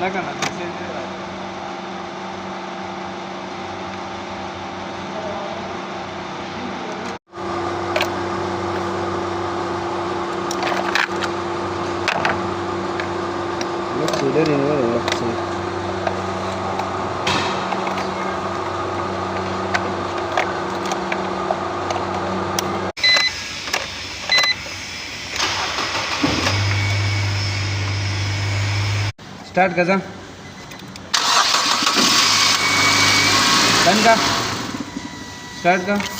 लगा ना message sudah ini kan start कर डन का स्टार्ट का